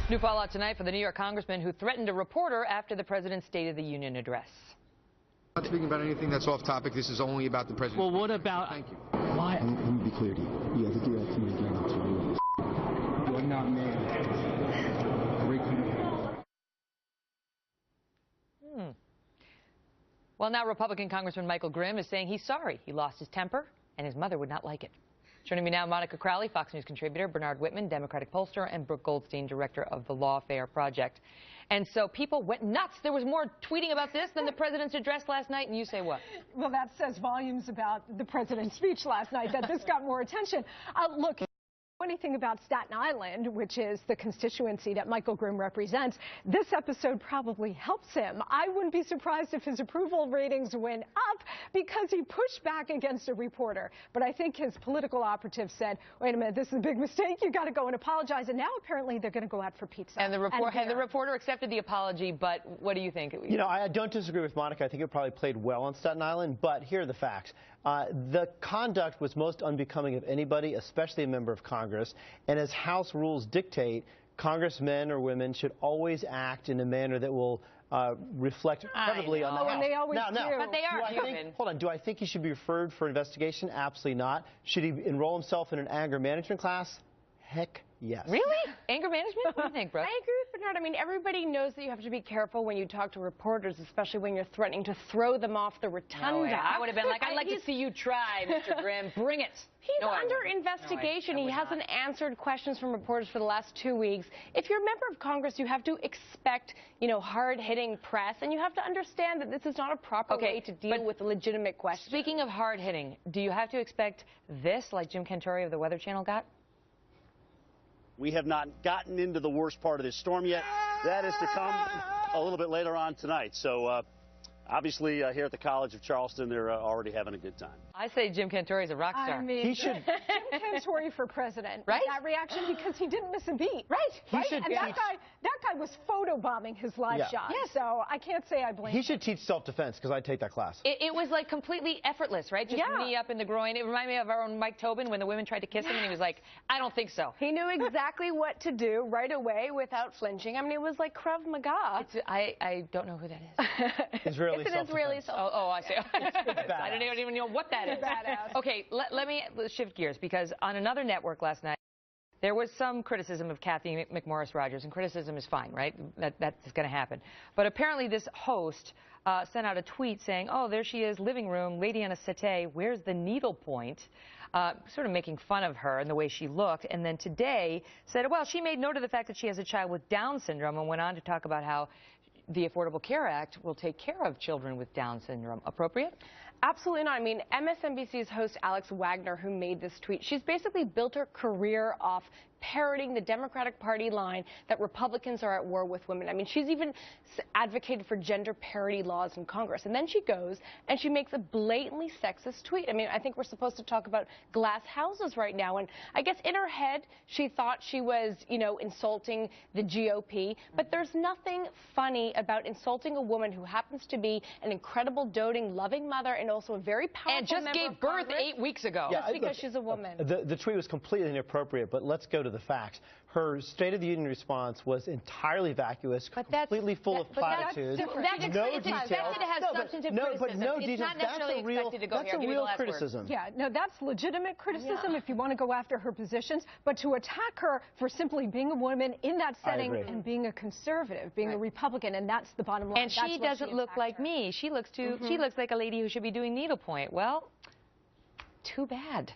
New fallout tonight for the New York congressman who threatened a reporter after the president's State of the Union address. I'm not speaking about anything that's off topic. This is only about the president. Well, what about... Thank you. Why? Let me be clear to you. You have to do that to me again. It's really... You're not man. Well, now Republican Congressman Michael Grimm is saying he's sorry he lost his temper and his mother would not like it. Joining me now, Monica Crowley, Fox News contributor, Bernard Whitman, Democratic pollster, and Brooke Goldstein, director of the Lawfare Project. And so people went nuts. There was more tweeting about this than the president's address last night, and you say what? Well, that says volumes about the president's speech last night, that this got more attention. Look, anything about Staten Island, which is the constituency that Michael Grimm represents, this episode probably helps him. I wouldn't be surprised if his approval ratings went up because he pushed back against a reporter. But I think his political operative said, wait a minute, this is a big mistake. You got to go and apologize. And now apparently they're going to go out for pizza. And the reporter accepted the apology, but what do you think? You know, I don't disagree with Monica. I think it probably played well on Staten Island, but here are the facts. The conduct was most unbecoming of anybody, especially a member of Congress. And as House rules dictate, congressmen or women should always act in a manner that will reflect credibly on the House. And they always do. But they are human. Hold on. Do I think he should be referred for investigation? Absolutely not. Should he enroll himself in an anger management class? Heck yes. Really? Anger management? What do you think, Brooke? I agree with Bernard. I mean, everybody knows that you have to be careful when you talk to reporters, especially when you're threatening to throw them off the rotunda. No, I would have been like, I'd like to see you try, Mr. Grimm. Bring it. He's under investigation. He hasn't answered questions from reporters for the last 2 weeks. If you're a member of Congress, you have to expect, you know, hard-hitting press, and you have to understand that this is not a proper way to deal with legitimate questions. Speaking of hard-hitting, do you have to expect this, like Jim Cantore of the Weather Channel got? We have not gotten into the worst part of this storm yet. That is to come a little bit later on tonight. So obviously here at the College of Charleston, they're already having a good time. I say Jim Cantore is a rock star. I mean, he should. Jim Cantore for president. Right? That reaction because he didn't miss a beat. Right. Right? And that guy was photobombing his live shot. Yes. So I can't say I blame him. He should teach self-defense because I'd take that class. It was like completely effortless, right? Just knee up in the groin. It reminded me of our own Mike Tobin when the women tried to kiss him and he was like, I don't think so. He knew exactly what to do right away without flinching. I mean, it was like Krav Maga. I don't know who that is. Israeli It's an Israeli self-defense. Oh, I see. I don't even know what that is. Okay, let's shift gears because on another network last night, there was some criticism of Cathy McMorris Rodgers, and criticism is fine, right? That's going to happen. But apparently this host sent out a tweet saying, oh, there she is, living room, lady on a settee, where's the needle point? Sort of making fun of her and the way she looked. And then today said, well, she made note of the fact that she has a child with Down syndrome and went on to talk about how the Affordable Care Act will take care of children with Down syndrome. Appropriate? Absolutely not. I mean, MSNBC's host Alex Wagner, who made this tweet, she's basically built her career off parroting the Democratic Party line that Republicans are at war with women. I mean, she's even advocated for gender parity laws in Congress. And then she goes and she makes a blatantly sexist tweet. I mean, I think we're supposed to talk about glass houses right now. And I guess in her head, she thought she was, you know, insulting the GOP. But there's nothing funny about insulting a woman who happens to be an incredible, doting, loving mother and also a very powerful and just member gave of birth Congress. 8 weeks ago. Just because she's a woman. The tweet was completely inappropriate, but let's go to the facts. Her State of the Union response was entirely vacuous, completely full of platitudes. It's expected to have substantive criticism. But no it's details. not necessarily expected to go that's here. a real criticism. Yeah, no, that's legitimate criticism if you want to go after her positions. But to attack her for simply being a woman in that setting and being a conservative, being a Republican, and that's the bottom line. And she doesn't look like me. She looks like a lady who should be doing needlepoint. Well, too bad.